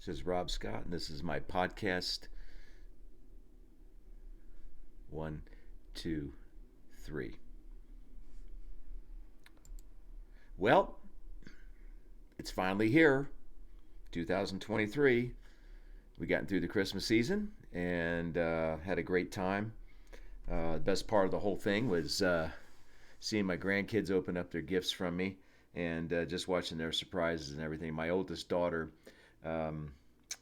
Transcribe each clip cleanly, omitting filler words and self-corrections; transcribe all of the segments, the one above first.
This is Rob Scott, and this is my podcast. One, two, three. Well, it's finally here, 2023. We gotten through the Christmas season and had a great time. The best part of the whole thing was seeing my grandkids open up their gifts from me and just watching their surprises and everything. My oldest daughter, um,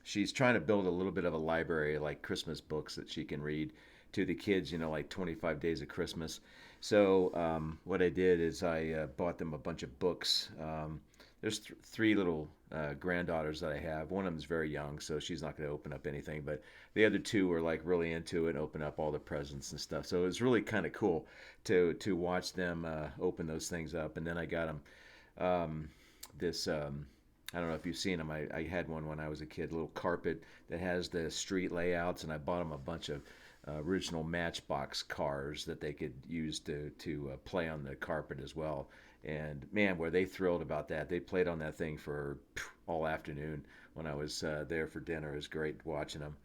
she's trying to build a little bit of a library like Christmas books that she can read to the kids, like 25 Days of Christmas. So what I did is I bought them a bunch of books. There's three little granddaughters that I have. One of them's very young, so she's not going to open up anything. But the other two were like really into it, and open up all the presents and stuff. So it was really kind of cool to watch them open those things up. And then I got them this. I don't know if you've seen them. I had one when I was a kid, a little carpet that has the street layouts, and I bought them a bunch of original Matchbox cars that they could use to play on the carpet as well. And man, were they thrilled about that! They played on that thing for all afternoon when I was there for dinner. It was great watching them.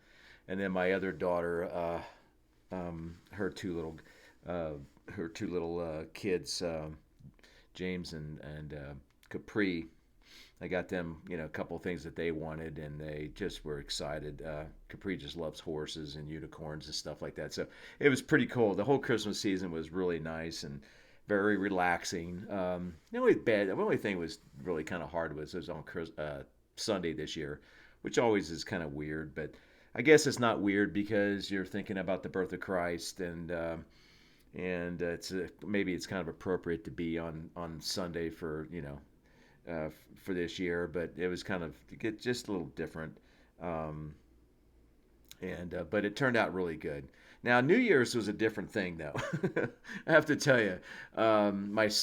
And then my other daughter, her two little kids, James and Capri. I got them, a couple of things that they wanted, and they just were excited. Capri just loves horses and unicorns and stuff like that. So it was pretty cool. The whole Christmas season was really nice and very relaxing. The only thing was really kind of hard was it was on Sunday this year, which always is kind of weird. But I guess it's not weird because you're thinking about the birth of Christ, and maybe it's kind of appropriate to be on Sunday for for this year, but it was kind of just a little different. Um, and But it turned out really good. Now New Year's was a different thing, though. I have to tell you, as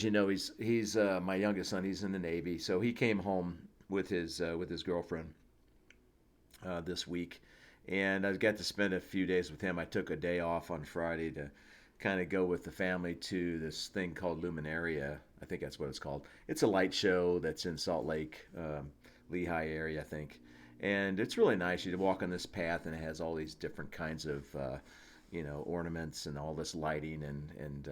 you know, he's my youngest son. He's in the Navy, so he came home with his girlfriend this week, and I got to spend a few days with him. I took a day off on Friday to kind of go with the family to this thing called Luminaria. I think that's what it's called. It's a light show that's in Salt Lake, Lehigh area, I think. And it's really nice. You walk on this path, and it has all these different kinds of, ornaments and all this lighting and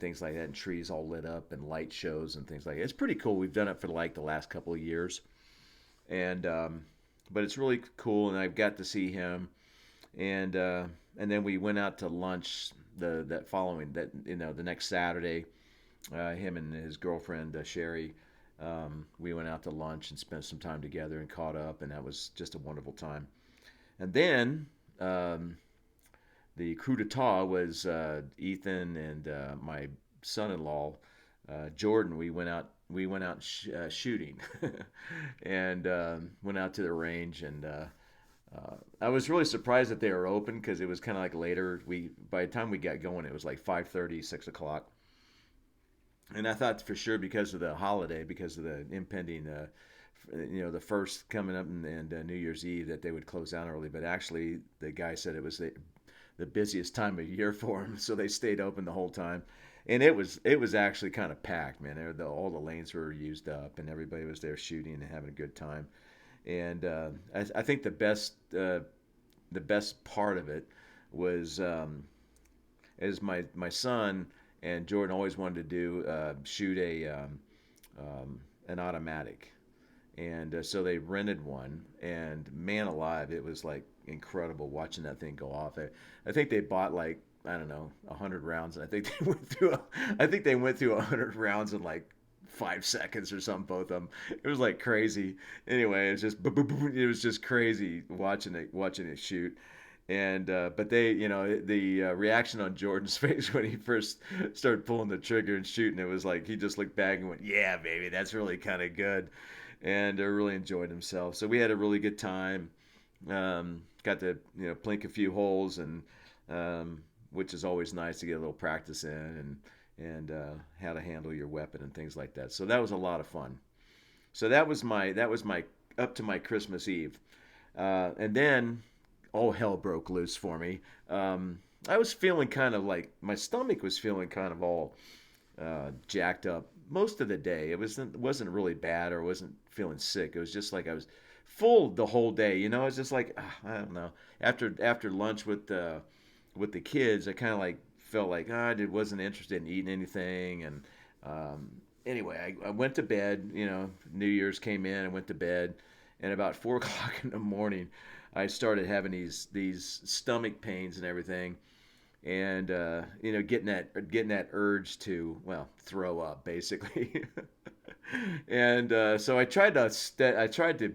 things like that, and trees all lit up, and light shows and things like that. It's pretty cool. We've done it for like the last couple of years, and but it's really cool. And I've got to see him, and and then we went out to lunch the next Saturday. Him and his girlfriend Sherry, we went out to lunch and spent some time together and caught up, and that was just a wonderful time. And then the coup d'etat was Ethan and my son-in-law Jordan. We went out shooting, and went out to the range, and I was really surprised that they were open because it was kind of like later. By the time we got going, it was like 5:30, 6 o'clock, and I thought for sure because of the holiday, because of the impending, the first coming up and New Year's Eve, that they would close down early. But actually, the guy said it was the busiest time of year for them, so they stayed open the whole time. And it was actually kind of packed, man. All the lanes were used up, and everybody was there shooting and having a good time. And I think the best part of it was is my son and Jordan always wanted to do shoot an automatic, and so they rented one. And man alive, it was like incredible watching that thing go off. I think they bought like, I don't know, 100 rounds, and I think they went through 100 rounds in like 5 seconds or something. Both of them. It was like crazy. Anyway, it was just it was just crazy watching it shoot. And but the reaction on Jordan's face when he first started pulling the trigger and shooting, it was like he just looked back and went, "Yeah, baby, that's really kind of good," and really enjoyed himself. So we had a really good time. Got to plink a few holes, and which is always nice to get a little practice in, and how to handle your weapon and things like that. So that was a lot of fun. So that was my up to my Christmas Eve, and then all hell broke loose for me. I was feeling kind of like my stomach was feeling kind of all jacked up most of the day. It wasn't really bad or wasn't feeling sick. It was just like I was full the whole day. You know, it's just like I don't know. After lunch with the kids, I kind of like felt like I wasn't interested in eating anything. And um, anyway, I went to bed. You know, New Year's came in. I went to bed, and about 4 o'clock in the morning, I started having these stomach pains and everything, and getting that urge to, well, throw up basically. And so I tried to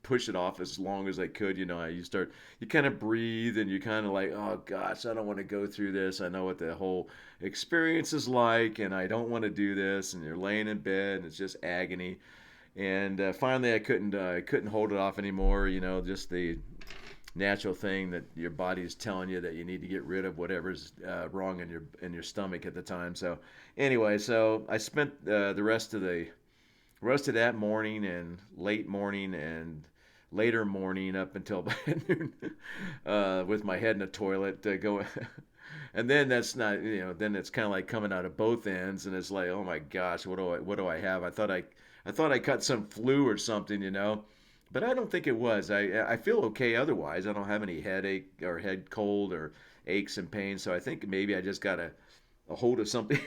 push it off as long as I could. You kind of breathe and you kind of like, oh gosh, I don't want to go through this. I know what the whole experience is like, and I don't want to do this. And you're laying in bed, and it's just agony. And finally, I couldn't hold it off anymore. Just the natural thing that your body is telling you that you need to get rid of whatever's wrong in your stomach at the time. So anyway, so I spent the rest of that morning and late morning and later morning up until about noon with my head in the toilet going. And then that's not, then it's kind of like coming out of both ends, and it's like, oh my gosh, what do I have? I thought I caught some flu or something, but I don't think it was. I feel okay otherwise. I don't have any headache or head cold or aches and pains. So I think maybe I just got a hold of something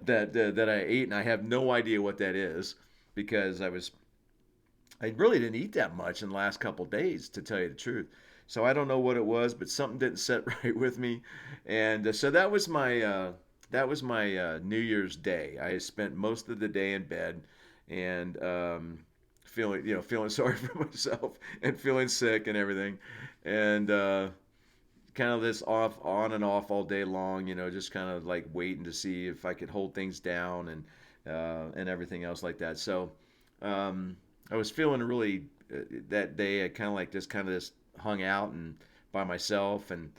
that I ate, and I have no idea what that is because I really didn't eat that much in the last couple of days, to tell you the truth. So I don't know what it was, but something didn't set right with me, and so that was my New Year's Day. I spent most of the day in bed, and feeling sorry for myself and feeling sick and everything, and kind of this off on and off all day long. Just kind of like waiting to see if I could hold things down and everything else like that. So I was feeling really that day. I kind of just hung out and by myself and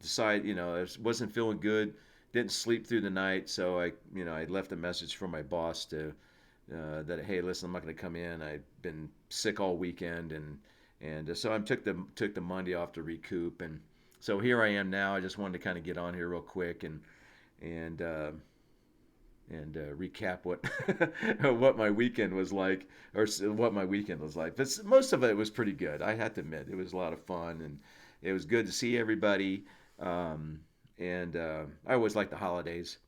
decide. I wasn't feeling good. Didn't sleep through the night, so I left a message for my boss to that, hey, listen, I'm not going to come in. I've been sick all weekend, and so I took the Monday off to recoup, and so here I am now. I just wanted to kind of get on here real quick and recap what what my weekend was like, or what my weekend was like. But most of it was pretty good. I have to admit, it was a lot of fun, and it was good to see everybody. And I always like the holidays.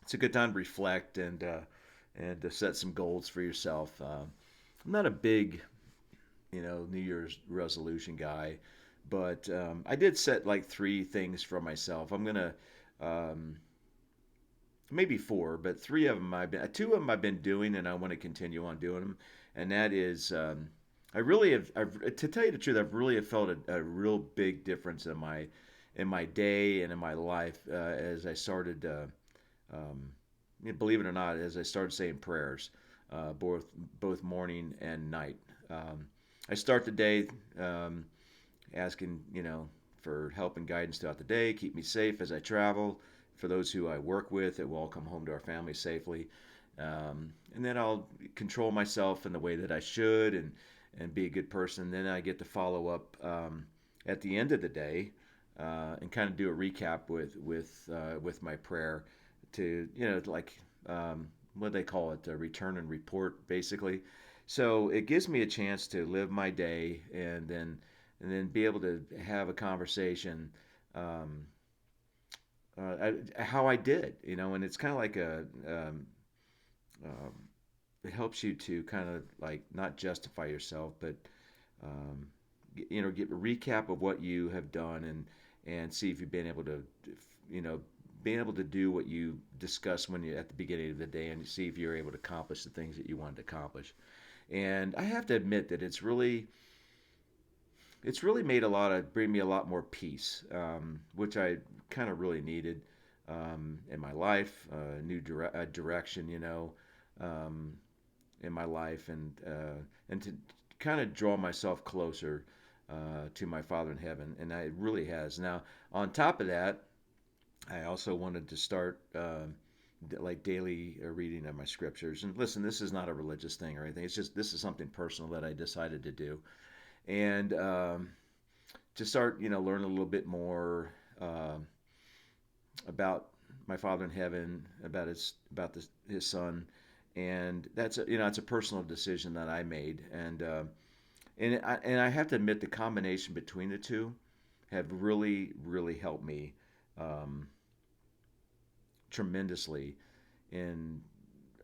It's a good time to reflect and to set some goals for yourself. I'm not a big, New Year's resolution guy, but I did set like three things for myself. I'm gonna um, maybe four, but two of them I've been doing, and I want to continue on doing them. And that is, I really have, to tell you the truth, I've really have felt a real big difference in my day and in my life as I started. Um, Believe it or not, as I started saying prayers, both morning and night. Um, I start the day asking, for help and guidance throughout the day, keep me safe as I travel. For those who I work with, it will all come home to our family safely. And then I'll control myself in the way that I should and be a good person. Then I get to follow up at the end of the day and kind of do a recap with my prayer to like what do they call it, a return and report basically. So it gives me a chance to live my day and then be able to have a conversation um, how I did, and it's kind of like um, it helps you to kind of like not justify yourself, but um, get a recap of what you have done and see if you've been able to, you know, being able to do what you discussed when you at the beginning of the day and see if you're able to accomplish the things that you wanted to accomplish. And I have to admit that it's really bring me a lot more peace, which I kind of really needed in my life, direction, um, in my life, and to kind of draw myself closer to my Father in heaven, and it really has. Now, on top of that, I also wanted to start like daily reading of my scriptures. And listen, this is not a religious thing or anything. It's just this is something personal that I decided to do, and to start, learn a little bit more about my Father in heaven, his Son, and that's a, you know, it's a personal decision that I made, and I have to admit the combination between the two have really helped me um, tremendously. And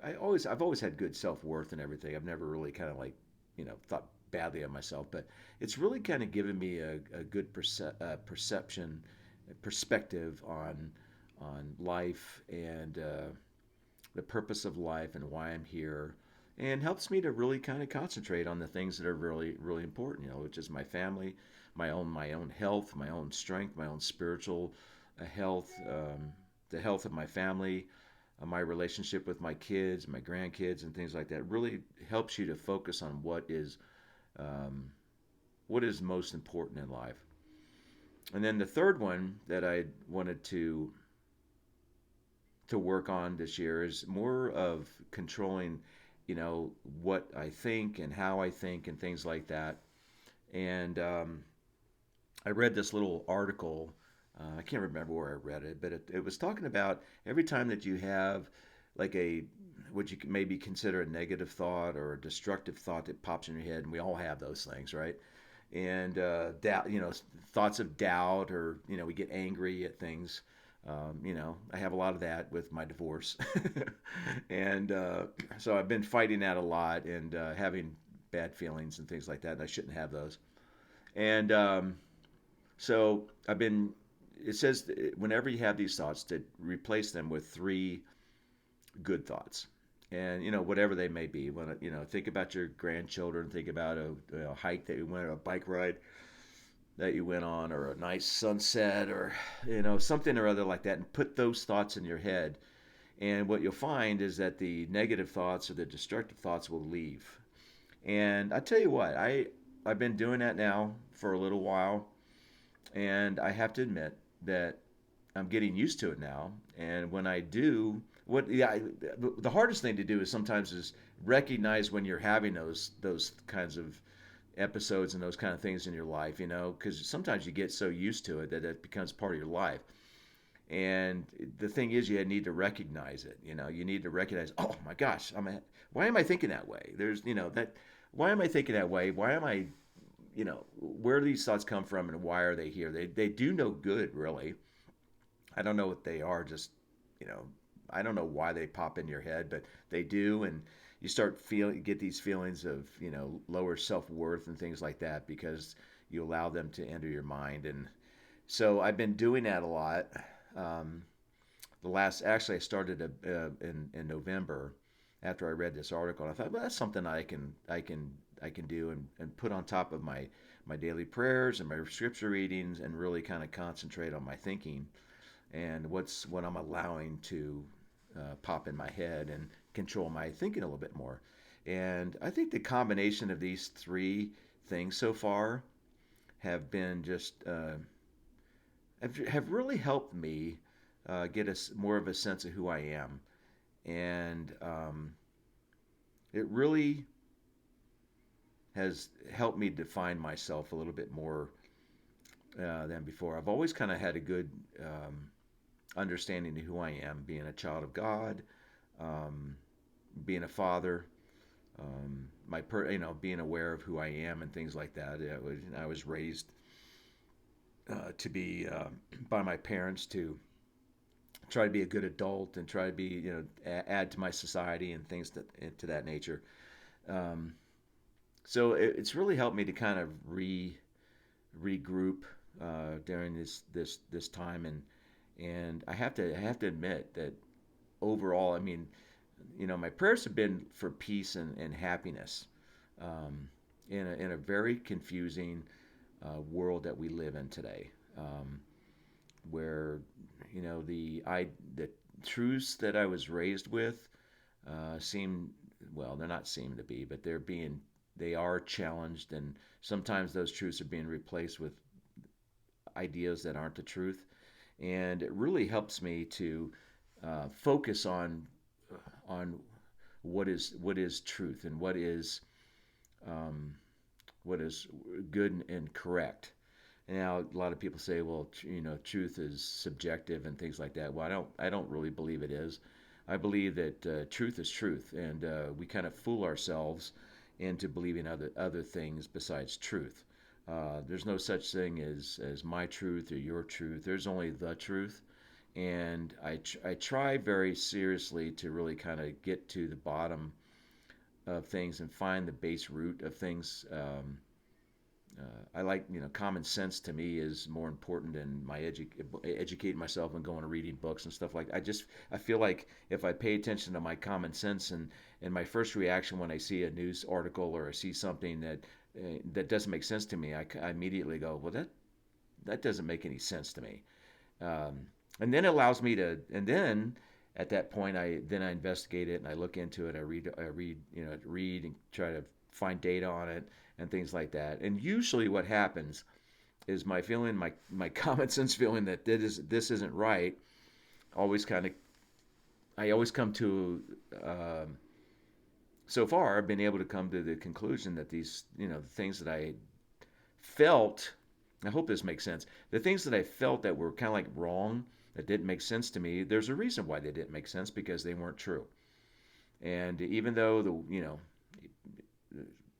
I've always had good self worth and everything. I've never really kind of like, thought badly of myself, but it's really kind of given me a good perception, perspective on life and the purpose of life and why I'm here, and helps me to really kind of concentrate on the things that are really important. Which is my family, my own health, my own strength, my own spiritual health, the health of my family, my relationship with my kids, my grandkids, and things like that. Really helps you to focus on um, what is most important in life. And then the third one that I wanted to work on this year is more of controlling, what I think and how I think and things like that. And I read this little article. I can't remember where I read it, but it was talking about every time that you have like what you could maybe consider a negative thought or a destructive thought that pops in your head, and we all have those things, right? And doubt, thoughts of doubt, or we get angry at things. I have a lot of that with my divorce, and so I've been fighting that a lot and having bad feelings and things like that, and I shouldn't have those. And so I've been. It says that whenever you have these thoughts, to replace them with three good thoughts, and whatever they may be. When think about your grandchildren, think about a hike that you went, or a bike ride that you went on, or a nice sunset, or something or other like that, and put those thoughts in your head. And what you'll find is that the negative thoughts or the destructive thoughts will leave. And I tell you what, I've been doing that now for a little while, and I have to admit that I'm getting used to it now. And when I do, the hardest thing to do is sometimes is recognize when you're having those kinds of episodes and those kind of things in your life, because sometimes you get so used to it that it becomes part of your life. And the thing is, you need to recognize it. You need to recognize, oh my gosh, why am I thinking that way? Why am I thinking that way? Why am I, where do these thoughts come from and why are they here? They do no good, really. I don't know what they are. Just, you know, I don't know why they pop in your head, but they do. And you start get these feelings of, lower self worth and things like that because you allow them to enter your mind. And so I've been doing that a lot. Um, actually, I started in November after I read this article. And I thought, well, that's something I can do and put on top of my daily prayers and my scripture readings and really kind of concentrate on my thinking and what I'm allowing to pop in my head and control my thinking a little bit more. And I think the combination of these three things so far have been just have really helped me get more of a sense of who I am, and it really has helped me define myself a little bit more than before. I've always kind of had a good understanding of who I am, being a child of God, um, being a father, being aware of who I am and things like that. I was raised to be by my parents to try to be a good adult and try to be, add to my society and things to that nature. Um, so it's really helped me to kind of regroup during this time, and I have to admit that overall, I mean, my prayers have been for peace and happiness um, in a very confusing world that we live in today, where the truths that I was raised with seem, well, they're not seem to be, but they are challenged, and sometimes those truths are being replaced with ideas that aren't the truth. And it really helps me to focus on what is truth and um, what is good and correct. Now, a lot of people say, well, truth is subjective and things like that. Well, I don't really believe it is. I believe that truth is truth, and we kind of fool ourselves into believing other things besides truth. There's no such thing as my truth or your truth. There's only the truth, and I try very seriously to really kind of get to the bottom of things and find the base root of things. I like, common sense to me is more important than educating myself and going and reading books and stuff like that. I feel like if I pay attention to my common sense and my first reaction when I see a news article or I see something that doesn't make sense to me, I immediately go, well, that doesn't make any sense to me. Um, and then it allows me to, and then at that point, I investigate it and I look into it. I read and try to find data on it and things like that. And usually, what happens is my common sense feeling that this isn't right. Always kind of, I always come to. So far, I've been able to come to the conclusion that the things that I felt. I hope this makes sense. The things that I felt that were kind of like wrong, that didn't make sense to me. There's a reason why they didn't make sense because they weren't true. And even though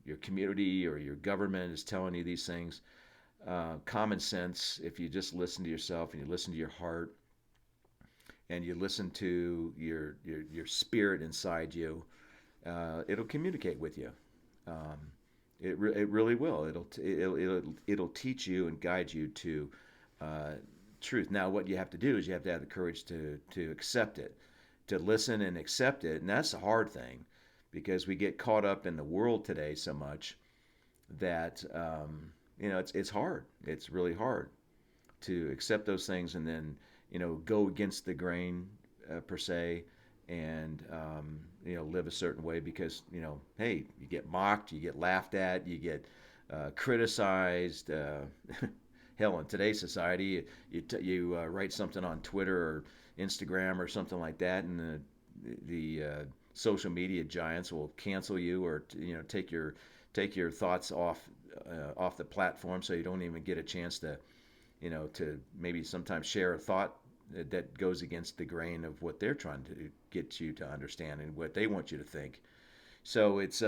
your community or your government is telling you these things, common sense, if you just listen to yourself and you listen to your heart and you listen to your spirit inside you, it'll communicate with you. Um, it really will. It'll teach you and guide you to uh, truth. Now, what you have to do is you have to have the courage to accept it, to listen and accept it, and that's the hard thing, because we get caught up in the world today so much that it's hard. It's really hard to accept those things and then go against the grain per se, and live a certain way because hey, you get mocked, you get laughed at, you get criticized. Hell, in today's society, you write something on Twitter or Instagram or something like that, and the social media giants will cancel you or take your thoughts off the platform, so you don't even get a chance to maybe sometimes share a thought that goes against the grain of what they're trying to get you to understand and what they want you to think. So it's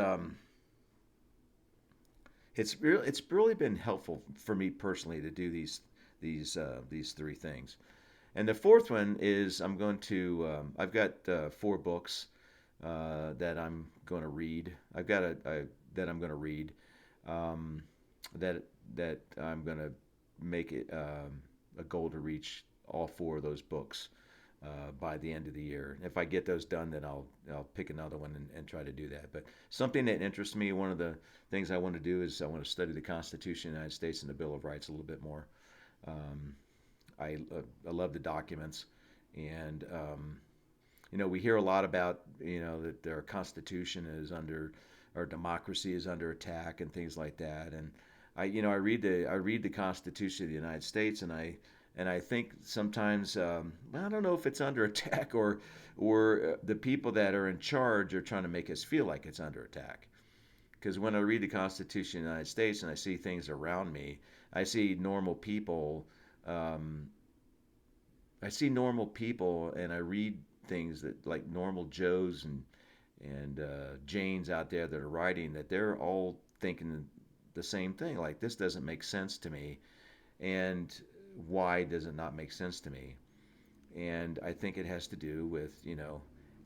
really been helpful for me personally to do these three things. And the fourth one is I've got four books that I'm going to read. I've got that I'm going to read, um, that I'm going to make it a goal to reach all four of those books by the end of the year. If I get those done, then I'll pick another one and try to do that. But something that interests me, one of the things I want to do is I want to study the Constitution of the United States and the Bill of Rights a little bit more. Um, I love the documents, and we hear a lot about that our Constitution is under, our democracy is under attack and things like that. And I read the Constitution of the United States, and I think sometimes I don't know if it's under attack or the people that are in charge are trying to make us feel like it's under attack. Because when I read the Constitution of the United States and I see things around me, I see normal people. Um, I see normal people, and I read things that like normal Joes and Janes out there that are writing, that they're all thinking the same thing. Like, this doesn't make sense to me, and why does it not make sense to me? And I think it has to do with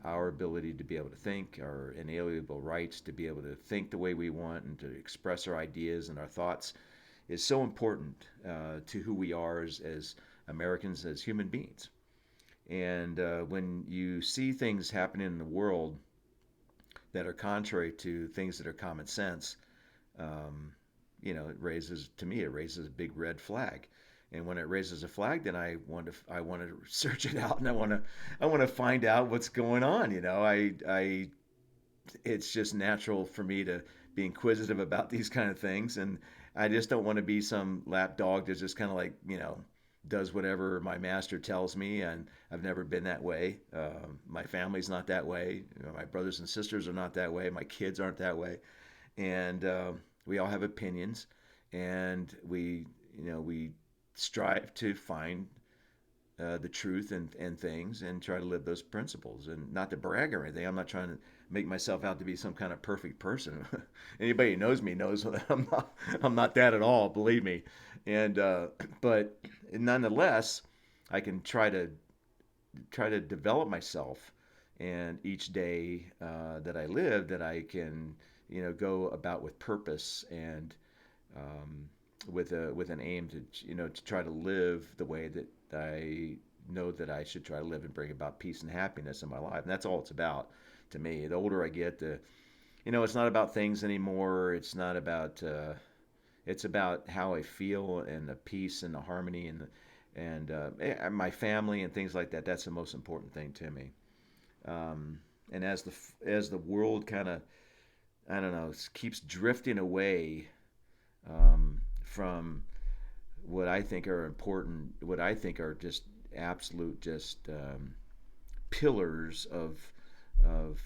our ability to be able to think, our inalienable rights to be able to think the way we want and to express our ideas and our thoughts is so important to who we are as Americans, as human beings. And when you see things happening in the world that are contrary to things that are common sense, um, it raises a big red flag. And when it raises a flag, then I want to search it out, and I want to find out what's going on. It's just natural for me to be inquisitive about these kind of things, and I just don't want to be some lap dog that just kind of like does whatever my master tells me. And I've never been that way. My family's not that way. My brothers and sisters are not that way. My kids aren't that way, and we all have opinions, and we we strive to find the truth and things and try to live those principles. And not to brag or anything, I'm not trying to make myself out to be some kind of perfect person. Anybody who knows me knows that I'm not that at all, believe me. And but nonetheless, I can try to develop myself, and each day that I live, that I can go about with purpose and um, with an aim to to try to live the way that I know that I should try to live and bring about peace and happiness in my life. And that's all it's about to me. The older I get, it's not about things anymore. It's about how I feel and the peace and the harmony and my family and things like that. That's the most important thing to me. And as the world kind of, I don't know, keeps drifting away from what I think are important, what I think are just absolute, just pillars of of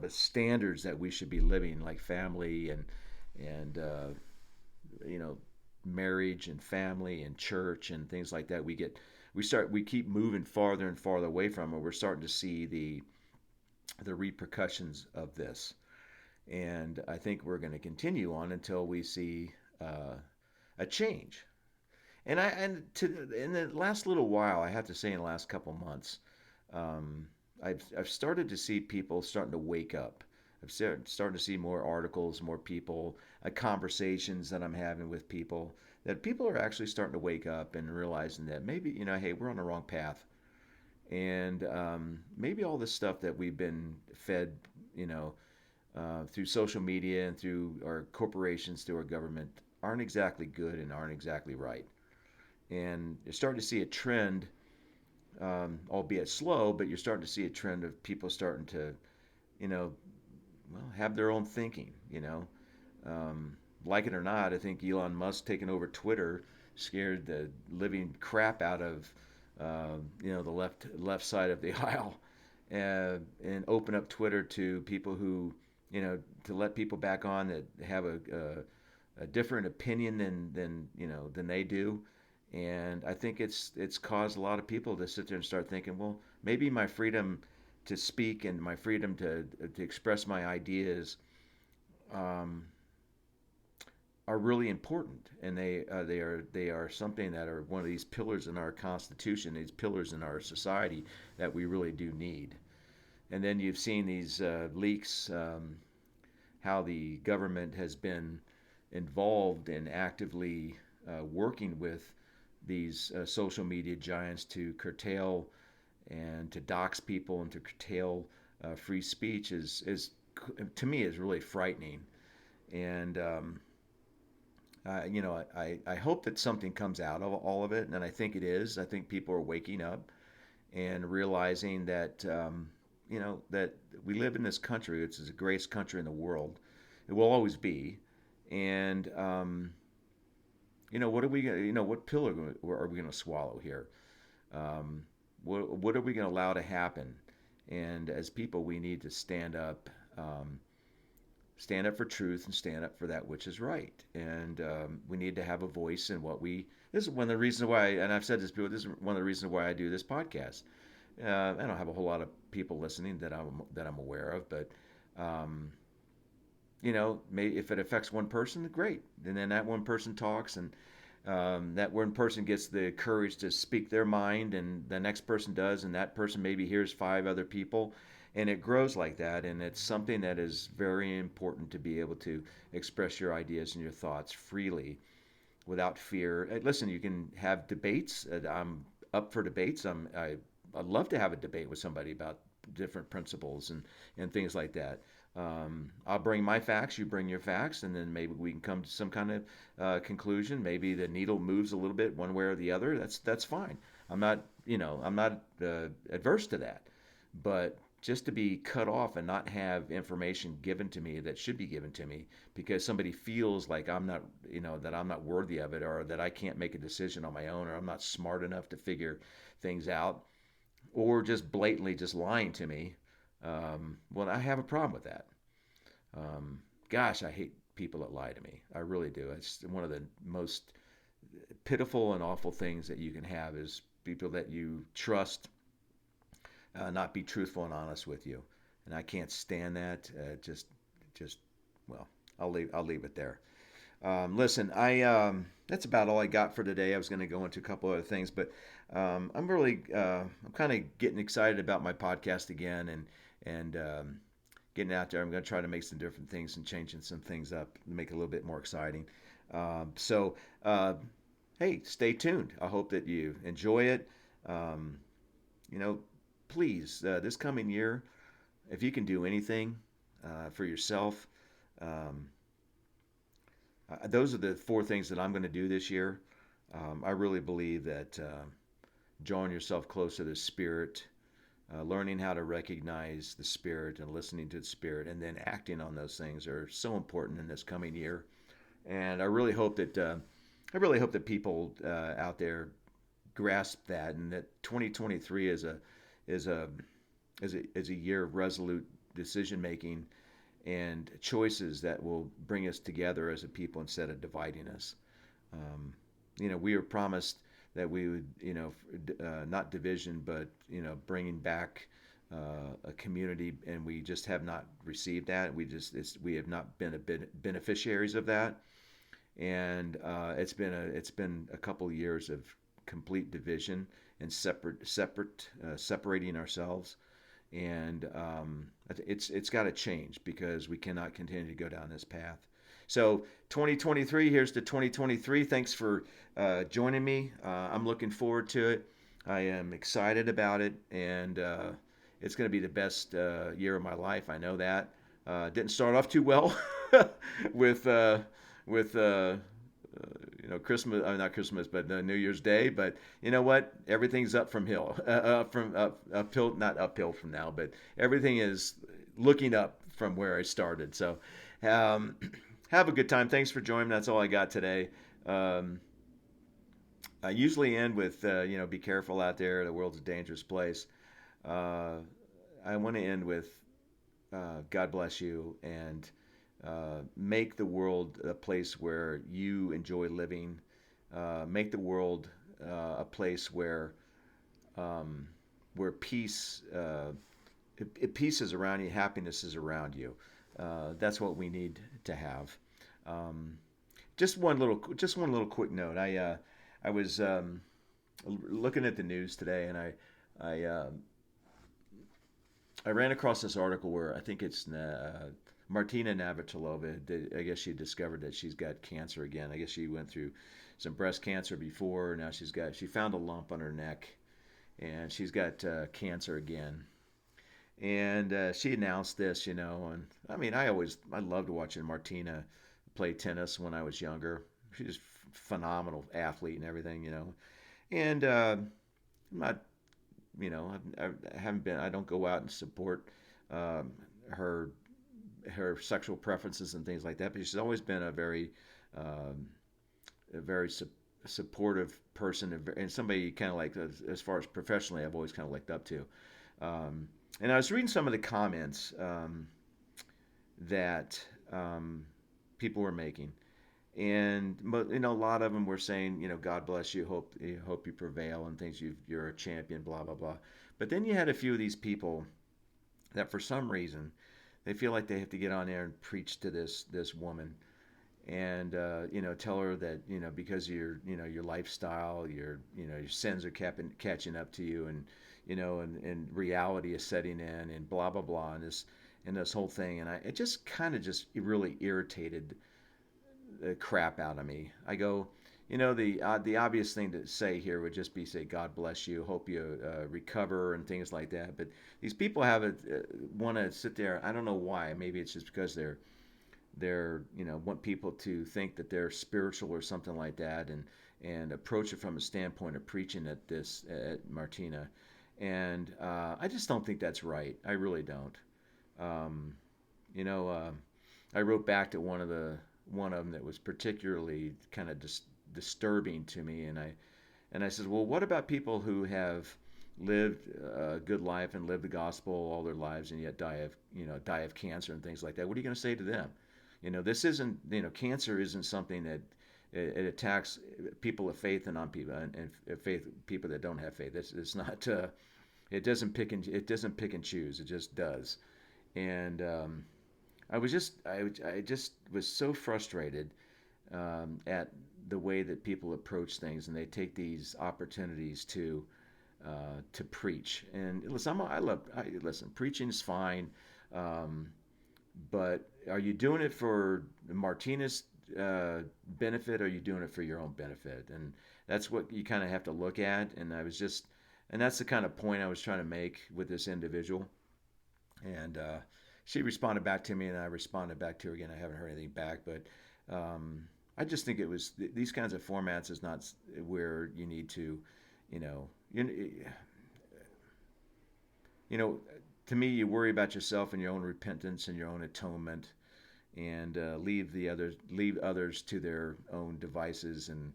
a standards that we should be living, like family and you know marriage and family and church and things like that. We keep moving farther and farther away from it. We're starting to see the repercussions of this, and I think we're going to continue on until we see uh, a change. In the last little while, I have to say, in the last couple months, um, I've started to see people starting to wake up. Starting to see more articles, more people, conversations that I'm having with people. That people are actually starting to wake up and realizing that maybe hey, we're on the wrong path, and maybe all this stuff that we've been fed, you know, through social media and through our corporations, through our government, aren't exactly good and aren't exactly right. And you're starting to see a trend, albeit slow, but you're starting to see a trend of people starting to, you know, well, have their own thinking. Um, like it or not, I think Elon Musk taking over Twitter scared the living crap out of, the left side of the aisle, and open up Twitter to people who, to let people back on that have a different opinion than they do. And I think it's caused a lot of people to sit there and start thinking, well, maybe my freedom to speak and my freedom to express my ideas um, are really important, and they are something that are one of these pillars in our Constitution, these pillars in our society that we really do need. And then you've seen these leaks, how the government has been involved in actively working with these social media giants to curtail and to dox people and to curtail free speech is to me is really frightening. And I hope that something comes out of all of it, and I think it is. I think people are waking up and realizing that that we live in this country. It's the greatest country in the world. It will always be. And what are we going? What pill are we going to swallow here? Um, what are we going to allow to happen? And as people, we need to stand up for truth and stand up for that which is right. And we need to have a voice in what we. This is one of the reasons why, and I've said this before. This is one of the reasons why I do this podcast. I don't have a whole lot of people listening that I'm aware of, but um, if it affects one person, great. And then that one person talks, and that one person gets the courage to speak their mind, and the next person does, and that person maybe hears five other people, and it grows like that. And it's something that is very important to be able to express your ideas and your thoughts freely without fear. Listen, you can have debates. I'm up for debates. I'd love to have a debate with somebody about different principles and things like that. I'll bring my facts, you bring your facts, and then maybe we can come to some kind of conclusion. Maybe the needle moves a little bit one way or the other. That's fine. I'm not adverse to that. But just to be cut off and not have information given to me that should be given to me because somebody feels like I'm not, that I'm not worthy of it, or that I can't make a decision on my own, or I'm not smart enough to figure things out, or just blatantly just lying to me, well, I have a problem with that. Gosh, I hate. people that lie to me. I really do. It's one of the most pitiful and awful things that you can have is people that you trust not be truthful and honest with you. And I can't stand that. Just well, I'll leave it there. Listen, I that's about all I got for today. I was going to go into a couple other things, but I'm kind of getting excited about my podcast again and getting out there. I'm going to try to make some different things and changing some things up, make it a little bit more exciting. So hey, stay tuned. I hope that you enjoy it. Um, you know, please, this coming year, if you can do anything for yourself, um, those are the four things that I'm going to do this year. I really believe that drawing yourself closer to the Spirit, learning how to recognize the Spirit and listening to the Spirit, and then acting on those things are so important in this coming year. And I really hope that people out there grasp that, and that 2023 is a is a year of resolute decision making and choices that will bring us together as a people instead of dividing us. Um, we were promised that we would, not division, but bringing back a community, and we just have not received that. We have not been beneficiaries of that, and it's been a couple of years of complete division and separating ourselves, and it's got to change because we cannot continue to go down this path. So 2023, here's to 2023. Thanks for joining me. I'm looking forward to it. I am excited about it, and it's going to be the best year of my life. I know that. Didn't start off too well with Christmas, not Christmas, but New Year's Day. But you know what? Everything's up from hill, uphill, not uphill from now, but everything is looking up from where I started. So, um, have a good time. Thanks for joining. That's all I got today. Um, I usually end with, be careful out there. The world's a dangerous place. Uh, I want to end with God bless you, and make the world a place where you enjoy living. Make the world a place um, where peace is around you, happiness is around you. That's what we need to have. Um, just one little quick note. I was looking at the news today, and I I ran across this article where I think it's Martina Navratilova. I guess she discovered that she's got cancer again. I guess she went through some breast cancer before. Now she found a lump on her neck, and she's got cancer again. And she announced this, and I mean, I loved watching Martina play tennis when I was younger. She's just phenomenal athlete and everything. And I'm not, I haven't been, I don't go out and support um, her her sexual preferences and things like that. But she's always been um, a very supportive person, and somebody kind of like, as far as professionally, I've always kind of looked up to. Um, and I was reading some of the comments that people were making, and a lot of them were saying, God bless you, hope you prevail, and things. You're a champion, blah blah blah. But then you had a few of these people that, for some reason, they feel like they have to get on there and preach to this woman, and tell her that, because your lifestyle, your sins are catching up to you, and reality is setting in, and blah blah blah, and this whole thing. And it just kind of just really irritated the crap out of me. I go, the obvious thing to say here would just be, say, God bless you, hope you recover, and things like that. But these people want to sit there. I don't know why. Maybe it's just because they're want people to think that they're spiritual or something like that, and approach it from a standpoint of preaching at Martina. And I just don't think that's right. I really don't. Um, you know, I wrote back to one of them that was particularly kind of disturbing to me, and I said, well, what about people who have lived a good life and lived the gospel all their lives, and yet die of cancer and things like that? What are you going to say to them? This isn't, cancer isn't something that it attacks people of faith and non people and faith people that don't have faith. It's not. It doesn't pick and choose. It just does. And I just was so frustrated at the way that people approach things, and they take these opportunities to preach. And listen, listen. Preaching is fine, um, but are you doing it for Martinez benefit, or are you doing it for your own benefit? And that's what you kind of have to look at. And that's the kind of point I was trying to make with this individual. And she responded back to me, and I responded back to her again. I haven't heard anything back, but I just think these kinds of formats is not where you need to, you know, you, you know, to me, you worry about yourself and your own repentance and your own atonement, and leave others to their own devices and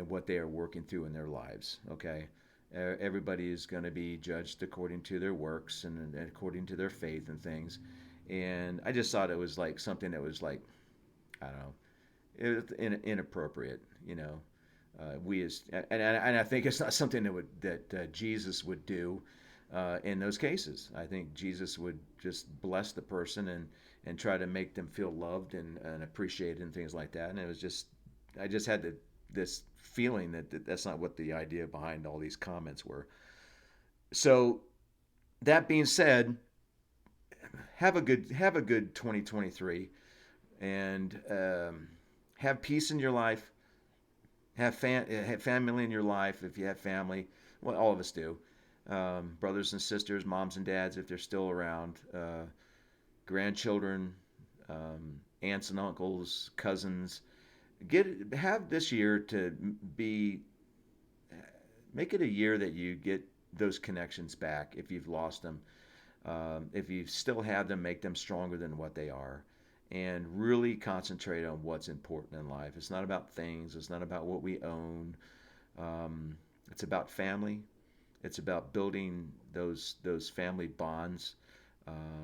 what they are working through in their lives. Okay, everybody is going to be judged according to their works and according to their faith and things. And I just thought it was like something that was like, I don't know, it was inappropriate. We as and I think it's not something that Jesus would do in those cases. I think Jesus would just bless the person and try to make them feel loved and appreciated and things like that. And it was just I just had this feeling that that's not what the idea behind all these comments were. So that being said, have a good 2023, and have peace in your life. Have family in your life if you have family. Well, all of us do. Brothers and sisters, moms and dads if they're still around, grandchildren, aunts and uncles, cousins. Have this year to be make it a year that you get those connections back if you've lost them. If you still have them, make them stronger than what they are, and really concentrate on what's important in life. It's not about things. It's not about what we own. It's about family. It's about building those family bonds.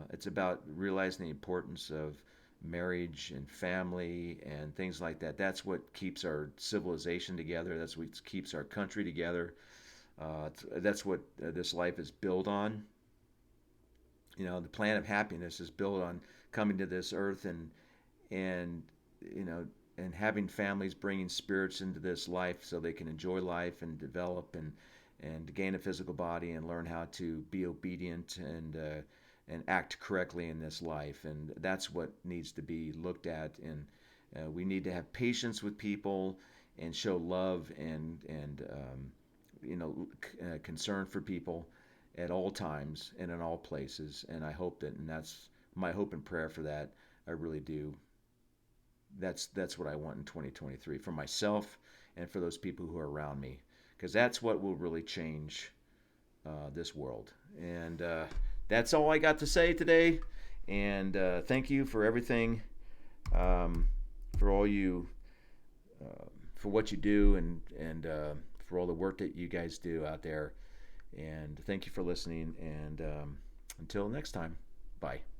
It's about realizing the importance of marriage and family and things like that. That's what keeps our civilization together. That's what keeps our country together. That's what this life is built on. The plan of happiness is built on coming to this earth and you know and having families, bringing spirits into this life so they can enjoy life and develop and gain a physical body and learn how to be obedient and act correctly in this life. And that's what needs to be looked at. And we need to have patience with people and show love and concern for people at all times and in all places. And I hope and that's my hope and prayer for that. I really do. That's what I want in 2023 for myself and for those people who are around me, because that's what will really change this world. And that's all I got to say today. And thank you for everything, for all you, for what you do, and for all the work that you guys do out there. And thank you for listening. And until next time, bye.